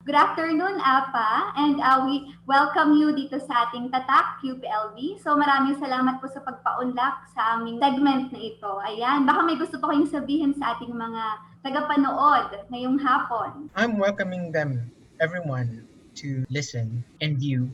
Good afternoon, Apa, and we welcome you dito sa ating Tatak UPLB. So maraming salamat po sa pagpaunlak sa aming segment na ito. Ayan, baka may gusto po kayong sabihin sa ating mga tagapanood ngayong hapon. I'm welcoming them, everyone, to listen and view.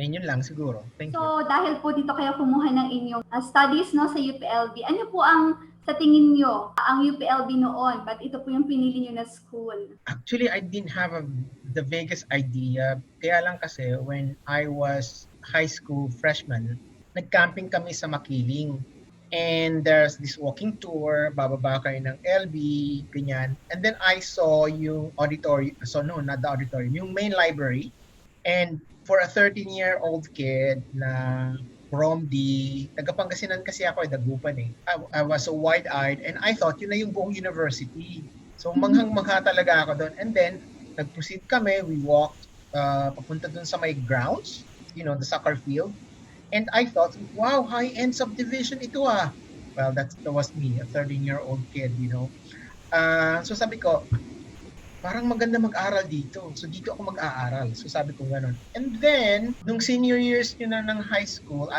And yun lang siguro. Thank you. So dahil po dito kayo kumuha ng inyong studies no sa UPLB, ano po ang sa tingin nyo ang UPLB noon? But ito po yung pinili nyo na school? Actually, I didn't have the vaguest idea. Kaya lang kasi when I was high school freshman, nag-camping kami sa Makiling. And there's this walking tour, bababa kayo ng LB, ganyan. And then I saw yung auditorium, so no, not the auditorium, yung main library. And for a 13-year-old kid na from the, taga-Pangasinan kasi ako, dagupan eh. I was so wide-eyed and I thought yun na yung buong university. So manghang-mangha talaga ako doon. And then, nag-proceed kami, we walked papunta doon sa may grounds, the soccer field. And I thought, wow, high-end subdivision ito ah. Well, that was me, a 13-year-old kid, So sabi ko, parang maganda mag-aral dito. So dito ako mag-aaral. So sabi ko gano'n. And then, nung senior years na ng high school,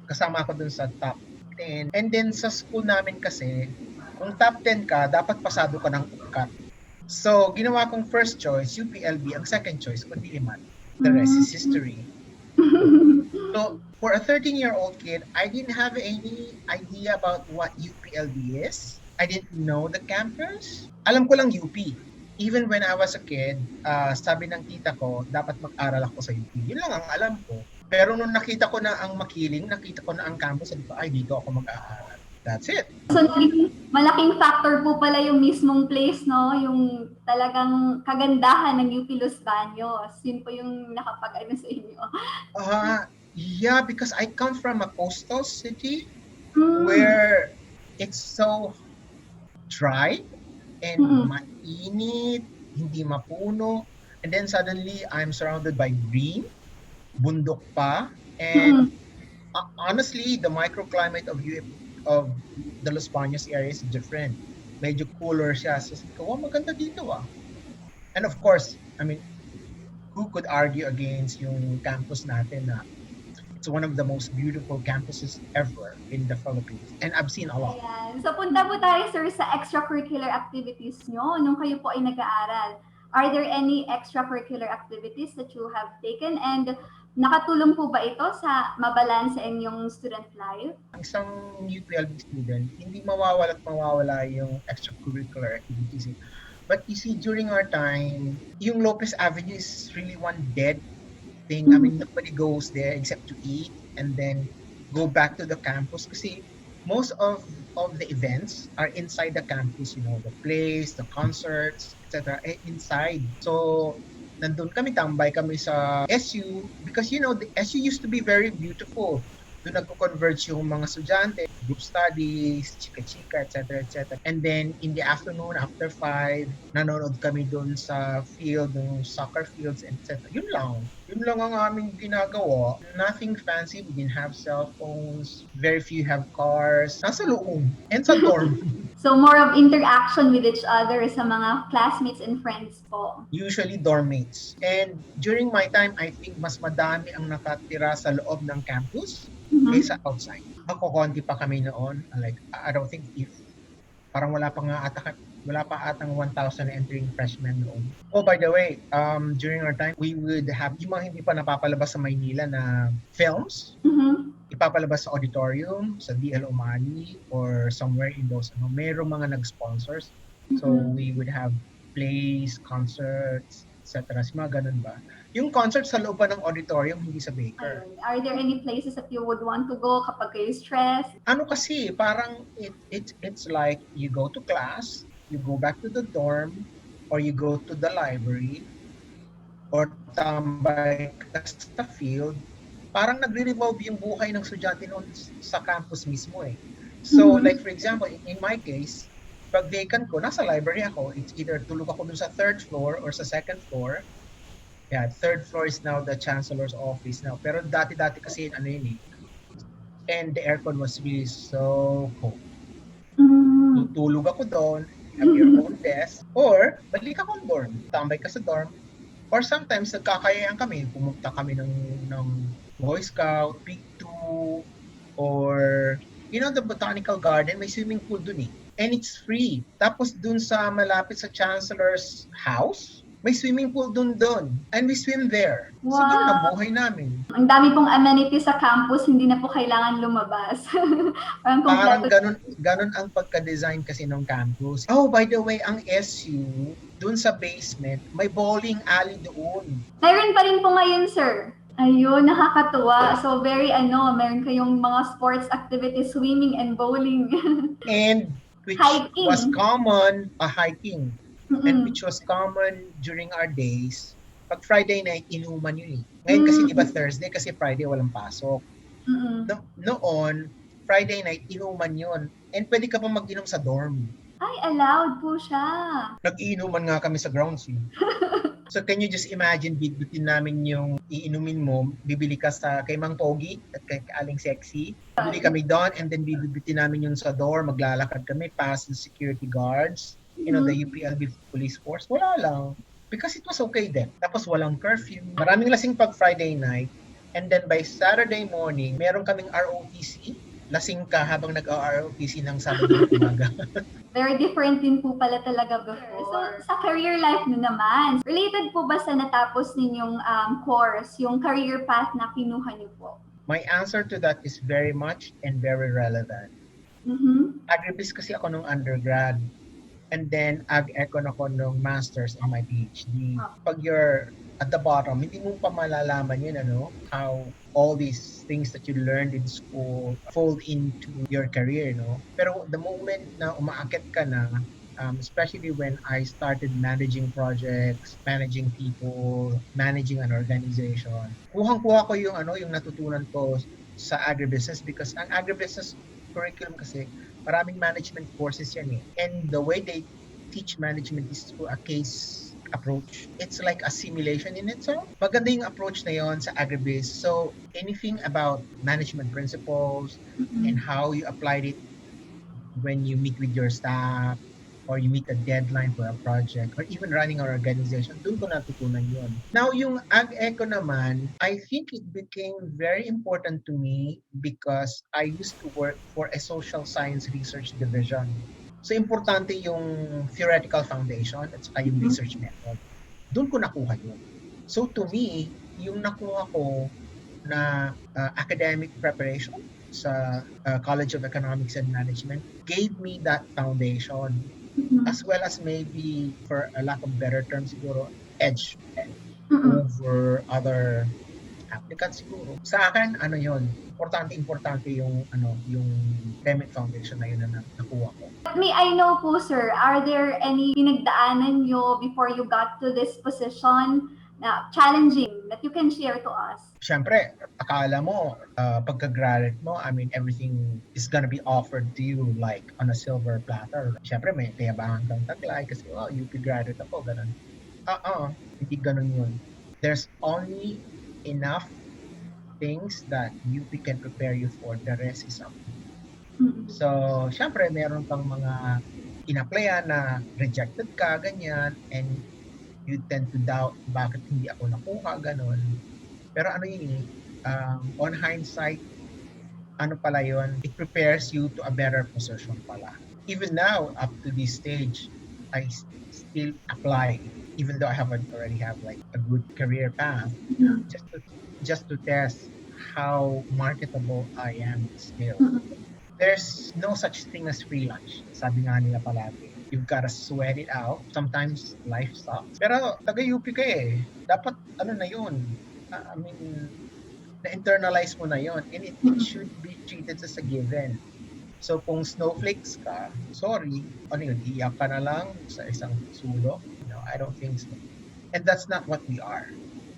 kasama ako dun sa top 10. And then sa school namin kasi, kung top 10 ka, dapat pasado ka ng UPCAT. So ginawa kong first choice, UPLB. Ang second choice, kundi Liman. The rest is history. So for a 13-year-old kid, I didn't have any idea about what UPLB is. I didn't know the campus. Alam ko lang UP. Even when I was a kid, sabi ng tita ko, dapat mag-aral ako sa UP. Yun lang ang alam ko. Pero nung nakita ko na ang Makiling, nakita ko na ang campus, sabi ko, ay, dito ako mag-aaral. That's it. So, malaking factor po pala yung mismong place, no? Yung talagang kagandahan ng UP Los Baños. Yun po yung nakapag-ano sa inyo. Yeah, because I come from a coastal city where it's so dry and mainit, hindi mapuno. And then suddenly, I'm surrounded by green, bundok pa. And honestly, the microclimate of the Los Baños area is different. Medyo cooler siya. So sabi ko, maganda dito ah. And of course, I mean, who could argue against yung campus natin na it's one of the most beautiful campuses ever in the Philippines. And I've seen a lot. Ayan. So punta po tayo, sir, sa extracurricular activities nyo nung kayo po ay nag-aaral. Are there any extracurricular activities that you have taken? And nakatulong po ba ito sa mabalance sa inyong student life? Isang UPLB student, hindi mawawala yung extracurricular activities. But you see, during our time, yung Lopez Avenue is really one dead thing. I mean, nobody goes there except to eat and then go back to the campus kasi most of the events are inside the campus, the plays, the concerts, etc. inside. So, nandun kami, tambay kami sa SU because the SU used to be very beautiful. Doon nagko-converge yung mga estudyante, group studies, chika-chika, etc. etc. And then in the afternoon, after 5, nanonood kami doon sa field, yung soccer fields, etc. Yun lang ang aming ginagawa. Nothing fancy. We didn't have cell phones. Very few have cars. Nasa loob and sa dorm. So more of interaction with each other sa mga classmates and friends po. Usually dorm mates. And during my time, I think mas madami ang nakatira sa loob ng campus kaysa outside. Ako, konti pa kami noon. Like, I don't think parang wala pa atang 1,000 entering freshmen noon. Oh, by the way, during our time, we would have yung mga hindi pa napapalabas sa Maynila na films. Ipapalabas sa auditorium, sa DL Umali, or somewhere in those, mayroong mga nag-sponsors. So, we would have plays, concerts, etc. Mga ganun ba? Yung concert sa loob ng auditorium, hindi sa Baker. Are there any places that you would want to go kapag kayo stressed? Ano kasi, parang it's like you go to class, you go back to the dorm, or you go to the library, or tambay ka sa field. Parang nagre-revolve yung buhay ng estudyante noon sa campus mismo eh. So, like for example, in my case, pag vacant ko, nasa library ako, it's either tulog ako dun sa 3rd floor or sa 2nd floor. Yeah, 3rd floor is now the chancellor's office now. Pero dati-dati kasi yun eh. And the aircon was really so cold. Tutulog ako doon. have your own desk, or balik ako ng dorm, tambay ka sa dorm, or sometimes nagkakayaan kami, pumunta kami ng Boy Scout, Big 2, or the botanical garden, may swimming pool dun eh. And it's free. Tapos dun sa malapit sa Chancellor's house, may swimming pool dun. And we swim there. So ganun ang Wow! buhay namin. Ang dami pong amenities sa campus, hindi na po kailangan lumabas. Parang Parang kompleto. ganun ang pagka-design kasi ng campus. Oh, by the way, ang SU, dun sa basement, may bowling alley doon. Meron pa rin po ngayon, sir. Ayun, nakakatuwa. So, meron kayong mga sports activities, swimming and bowling. And which Hiking. was common, hiking. And Mm-mm. which was common during our days. Pag Friday night, inuman yun eh. Ngayon kasi di ba Thursday kasi Friday walang pasok. Mm-mm. Noon, Friday night, inuman yun. And pwede ka pa mag-inom sa dorm. Ay, allowed po siya. Nag-iinuman nga kami sa grounds eh. So can you just imagine, bitbitin namin yung iinumin mo, bibili ka kay Mang Pogi at kay Aling Sexy. Bibili kami doon and then bibitin namin yung sa door, maglalakad kami past the security guards, the UPLB police force. Wala lang. Because it was okay then. Tapos walang curfew. Maraming lasing pag Friday night. And then by Saturday morning, meron kaming ROTC. Lasing ka habang nag-ROTC ng Sabado ng umaga. Very different din po pala talaga before. So, sa career life nyo naman, related po ba sa natapos ninyong course, yung career path na kinuha nyo po? My answer to that is very much and very relevant. Mm-hmm. Agribis kasi ako nung undergrad. And then, ag-econ ako nung master's and my PhD. Pag you're at the bottom, hindi mo pa malalaman yun, how all these things that you learned in school fold into your career, Pero the moment na umaakit ka na, especially when I started managing projects, managing people, managing an organization, kuhang-kuha ko yung natutunan ko sa agribusiness because ang agribusiness curriculum kasi, maraming management courses yan eh. And the way they teach management is through a case approach. It's like a simulation in itself. Maganda yung approach na yon sa agribis. So, anything about management principles and how you applied it when you meet with your staff or you meet a deadline for a project or even running an organization, doon ko natutunan yun. Now, yung ag-eco naman, I think it became very important to me because I used to work for a social science research division. So, importante yung theoretical foundation at saka yung research method. Doon ko nakuha yun. So, to me, yung nakuha ko na academic preparation sa College of Economics and Management gave me that foundation as well as maybe, for a lack of better term siguro, edge over other applicants siguro. Sa akin, yun, importante yung academic foundation na yun na nakuha ko. May I know po, sir, are there any pinagdaanan nyo before you got to this position na challenging that you can share to us? Siyempre, akala mo, pagka-graduate mo, everything is gonna be offered to you like on a silver platter. Siyempre, may payabangan kang taglay kasi, UP graduate ako, ganun. Hindi ganun yun. There's only enough things that UP can prepare you for. The rest is up. So, siyempre, meron kang mga in-applyan na rejected ka, ganyan, and you tend to doubt bakit hindi ako nakuha, ganun. Pero on hindsight, pala yun, it prepares you to a better position pala. Even now, up to this stage, I still apply, even though I already have like a good career path, just to test how marketable I am still. There's no such thing as free lunch. Sabi nga nila palagi. You've gotta sweat it out. Sometimes life sucks. Pero taga-UP ka eh. Dapat na yun. Na-internalize mo na yun. And it should be treated as a given. So kung snowflakes ka, sorry, iiyak ka na lang sa isang sulok? No, I don't think so. And that's not what we are.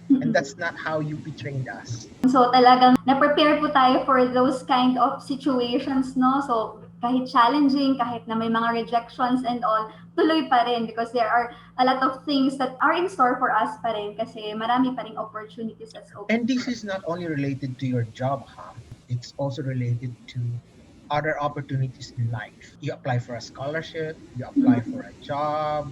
And that's not how UP trained us. So talagang na-prepare po tayo for those kind of situations, no? So kahit challenging, kahit na may mga rejections and all, tuloy pa rin because there are a lot of things that are in store for us pa rin kasi marami pa rin opportunities as open. And this is not only related to your job, It's also related to other opportunities in life. You apply for a scholarship, you apply for a job,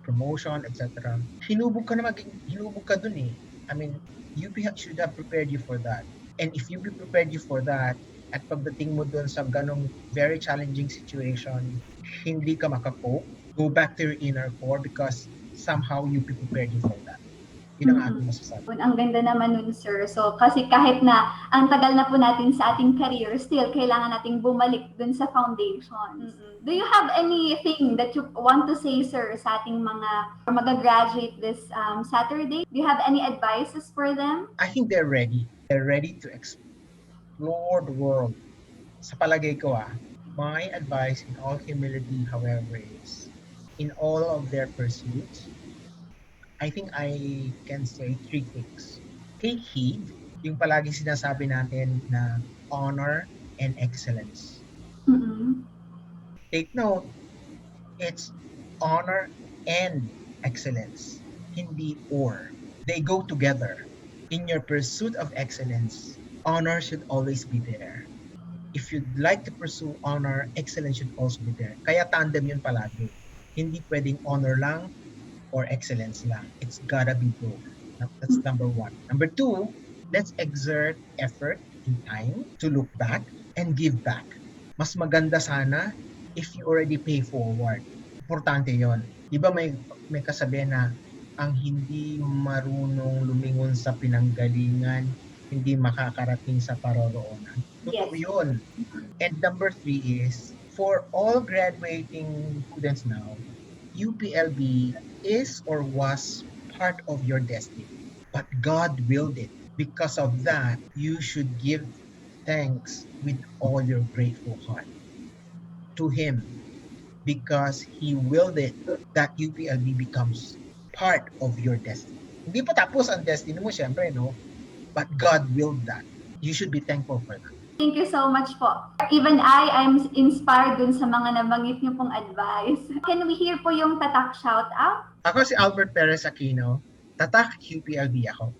promotion, etc. Hinubog ka dun eh. I mean, UP should have prepared you for that. And if UP prepared you for that, at pagdating mo dun sa ganong very challenging situation, hindi ka makakope, go back to your inner core because somehow UP prepared you for that. Yun ang aking masasabi. Ang ganda naman nun, sir. So, kasi kahit na ang tagal na po natin sa ating career, still, kailangan nating bumalik dun sa foundations. Do you have anything that you want to say, sir, sa ating mga mag-graduate this Saturday? Do you have any advices for them? I think they're ready. They're ready to explore the world. Sa palagay ko my advice in all humility, however, is in all of their pursuits, I think I can say three things. Take heed, yung palagi sinasabi natin na honor and excellence. Mm-mm. Take note, it's honor and excellence, hindi or. They go together. In your pursuit of excellence, honor should always be there. If you'd like to pursue honor, excellence should also be there. Kaya tandem yun palagi. Hindi pwedeng honor lang or excellence lang. It's gotta be both. That's number one. Number two, let's exert effort and time to look back and give back. Mas maganda sana if you already pay forward. Importante yon. Di ba may kasabihan na ang hindi marunong lumingon sa pinanggalingan, hindi makakarating sa paroroonan. Totoo yun. And number three is, for all graduating students now, UPLB is or was part of your destiny. But God willed it. Because of that, you should give thanks with all your grateful heart to Him because He willed it that UPLB becomes part of your destiny. Hindi pa tapos ang destiny mo, syempre, no? But God willed that. You should be thankful for that. Thank you so much po. Even I'm inspired dun sa mga nabanggit niyo pong advice. Can we hear po yung Tatak shout out? Ako si Albert Perez Aquino. Tatak UPLB ako.